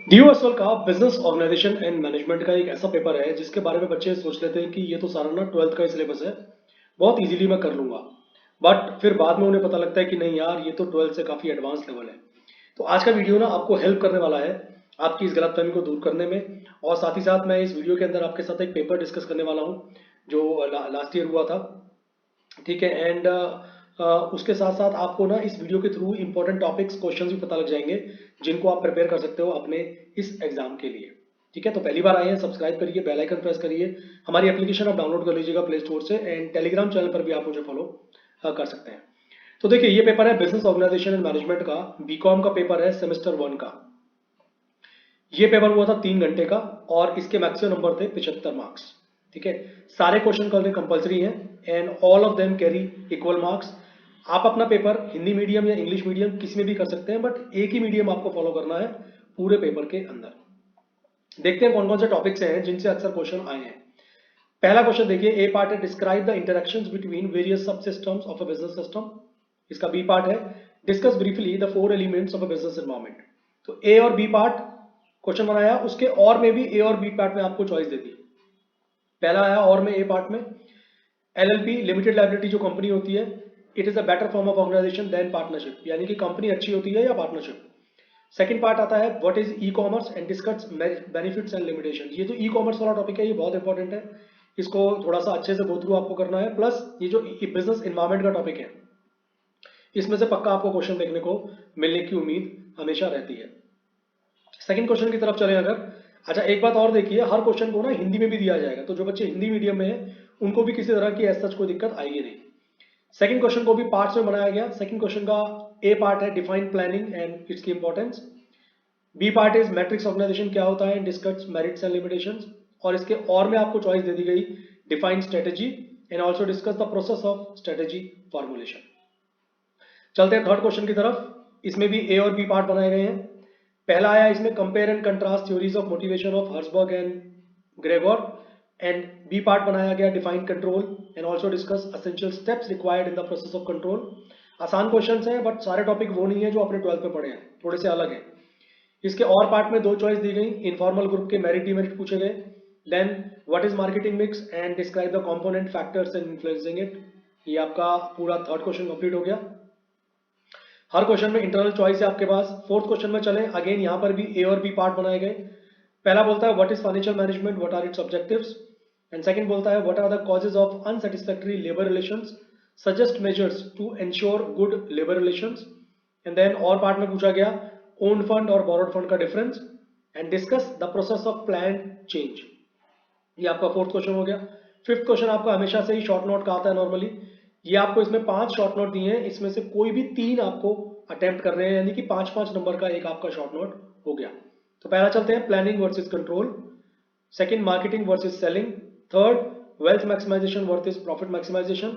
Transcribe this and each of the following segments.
DOSL का business organisation and management का एक ऐसा पेपर है जिसके बारे में बच्चे सोच लेते हैं कि ये तो सारा ना 12th का सिलेबस है, बहुत इजीली मैं कर लूंगा। बट फिर बाद में उन्हें पता लगता है कि नहीं यार, ये तो 12th से काफी एडवांस लेवल है। तो आज का वीडियो ना आपको हेल्प करने वाला है आपकी इस गलतफहमी को दूर करने में। और साथ ही साथ मैं इस वीडियो के अंदर आपके साथ एक पेपर डिस्कस करने वाला हूँ जो लास्ट ईयर हुआ था। ठीक है। एंड उसके साथ साथ आपको ना इस वीडियो के थ्रू इंपॉर्टेंट टॉपिक्स क्वेश्चंस भी पता लग जाएंगे जिनको आप प्रिपेयर कर सकते हो अपने इस एग्जाम के लिए। ठीक है, तो पहली बार आए हैं, सब्सक्राइब करिए, बेल आइकन प्रेस करिए। हमारी एप्लीकेशन आप डाउनलोड कर लीजिएगा प्ले स्टोर से, एंड टेलीग्राम चैनल पर भी आप मुझे फॉलो कर सकते हैं। तो देखिए, ये पेपर है बिजनेस ऑर्गेनाइजेशन एंड मैनेजमेंट का, बीकॉम का पेपर है, सेमेस्टर 1 का। ये पेपर हुआ था 3 घंटे का और इसके मैक्सिमम नंबर थे 75 मार्क्स। ठीक है, सारे क्वेश्चन करने कंपलसरी हैं and all of them carry equal marks. आप अपना पेपर हिंदी मीडियम या इंग्लिश मीडियम किसी में भी कर सकते हैं, बट एक ही मीडियम आपको फॉलो करना है पूरे पेपर के अंदर। देखते हैं कौन कौन से टॉपिक्स हैं जिनसे अक्सर क्वेश्चन आए हैं। पहला क्वेश्चन देखिए, ए पार्ट है describe the interactions between various sub systems of a business system. इसका बी पार्ट है discuss briefly the 4 elements of a business environment. तो ए और बी पार्ट क्वेश्चन बनाया, उसके और में भी ए और बी पार्ट में आपको चॉइस दे दी। पहला आया और में ए पार्ट में, एलएलपी लिमिटेड लाइबिलिटी जो कंपनी होती है, it is a better form of organisation than partnership, यानी कि कंपनी अच्छी होती है या पार्टनरशिप। सेकंड पार्ट आता है what is e commerce and discuss benefits and limitation. ये जो ई कॉमर्स वाला टॉपिक है ये बहुत इंपॉर्टेंट है, इसको थोड़ा सा अच्छे से गो थ्रू आपको करना है। प्लस ये जो बिजनेस इन्वायरमेंट का टॉपिक है, इसमें से पक्का आपको क्वेश्चन देखने को मिलने की उम्मीद हमेशा रहती है। सेकंड क्वेश्चन की तरफ चले अगर, अच्छा एक बात और देखिए, हर क्वेश्चन को ना हिंदी में भी दिया जाएगा, तो जो बच्चे हिंदी मीडियम में है उनको भी किसी तरह की ऐसा कोई दिक्कत आएगी नहीं। सेकंड क्वेश्चन को भी पार्ट्स में बनाया गया। सेकंड क्वेश्चन का ए पार्ट है डिफाइन प्लानिंग एंड इट्स की importance. B part is matrix organisation क्या होता है, डिस्कस मेरिट्स एंड लिमिटेशंस। और इसके और में आपको चॉइस दे दी गई define strategy and also discuss the process of strategy formulation. चलते हैं थर्ड क्वेश्चन की तरफ। इसमें भी ए और बी पार्ट बनाए गए हैं। पहला आया इसमें compare and contrast theories of motivation of Herzberg and Gregor. And B part बनाया गया define control and also discuss essential steps required in the process of control. आसान क्वेश्चन हैं बट सारे टॉपिक वो नहीं है जो अपने 12th में पढ़े हैं, थोड़े से अलग हैं। इसके और पार्ट में दो चॉइस दी गई, इनफॉर्मल ग्रुप के मेरिट डिमेरिट पूछे गए। Then what is marketing mix and describe the component factors and influencing it. ये आपका पूरा थर्ड क्वेश्चन कंप्लीट हो गया। हर क्वेश्चन में इंटरनल चॉइस है आपके पास। फोर्थ क्वेश्चन में चले, अगेन यहाँ पर भी ए और बी पार्ट बनाए गए। पहला बोलता है what is financial management, what are its objectives. And second बोलता है what are the causes of unsatisfactory labour relations, suggest measures to ensure good labour relations. And then और पार्ट में पूछा गया ओन फंड और बोरोड फंड का difference and discuss the process of plan change. ये आपका फोर्थ क्वेश्चन हो गया। फिफ्थ क्वेश्चन आपका हमेशा से ही शॉर्ट नोट का आता है नॉर्मली। ये आपको इसमें 5 शॉर्ट नोट दिए हैं, इसमें से कोई भी 3 आपको अटेम्प्ट कर रहे हैं, यानी कि 5-5 नंबर का एक आपका शॉर्ट नोट हो गया। तो पहला चलते हैं planning versus control. Second marketing versus selling. Third wealth maximisation versus profit maximisation.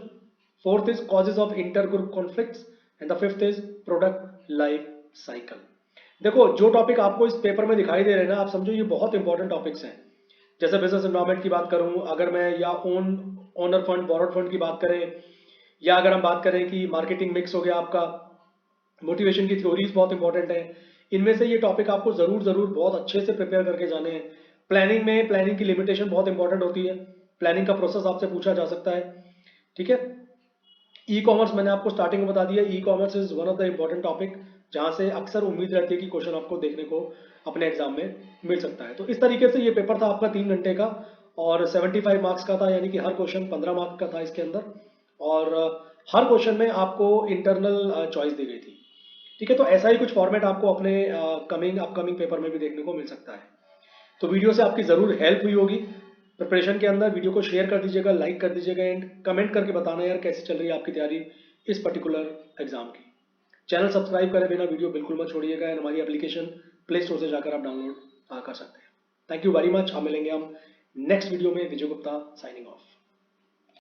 Fourth is causes of inter group conflicts and the fifth is product life cycle. देखो, जो टॉपिक आपको इस पेपर में दिखाई दे रहे हैं ना, आप समझो ये बहुत इंपॉर्टेंट टॉपिक्स हैं। जैसे बिजनेस एनवायरमेंट की बात करूं अगर मैं, या ओनर फंड बोरोड फंड की बात करें, या अगर हम बात करें कि मार्केटिंग मिक्स हो गया आपका, मोटिवेशन की थ्योरीज बहुत इंपॉर्टेंट है। इनमें से ये टॉपिक आपको जरूर जरूर बहुत अच्छे से प्रिपेयर करके जाने हैं। प्लानिंग में प्लानिंग की लिमिटेशन बहुत इंपॉर्टेंट होती है, प्लानिंग का प्रोसेस आपसे पूछा जा सकता है। ठीक है। ई कॉमर्स मैंने आपको स्टार्टिंग में बता दिया, e commerce is one of the important topic जहां से अक्सर उम्मीद रहती है कि क्वेश्चन आपको देखने को अपने एग्जाम में मिल सकता है। तो इस तरीके से ये पेपर था आपका 3 घंटे का और 75 मार्क्स का था, यानी कि हर क्वेश्चन 15 मार्क्स का था इसके अंदर। और हर क्वेश्चन में आपको इंटरनल चॉइस दी गई थी। ठीक है, तो ऐसा ही कुछ फॉर्मेट आपको अपने अपकमिंग पेपर में भी देखने को मिल सकता है। तो वीडियो से आपकी ज़रूर हेल्प हुई होगी प्रिपरेशन के अंदर। वीडियो को शेयर कर दीजिएगा, लाइक कर दीजिएगा एंड कमेंट करके बताना यार कैसी चल रही है आपकी तैयारी इस पर्टिकुलर एग्जाम की। चैनल सब्सक्राइब करे बिना वीडियो बिल्कुल मत छोड़िएगा एंड हमारी एप्लीकेशन प्ले स्टोर से जाकर आप डाउनलोड कर सकते हैं। Thank you very much. अब मिलेंगे हम नेक्स्ट वीडियो में। विजय गुप्ता साइनिंग ऑफ।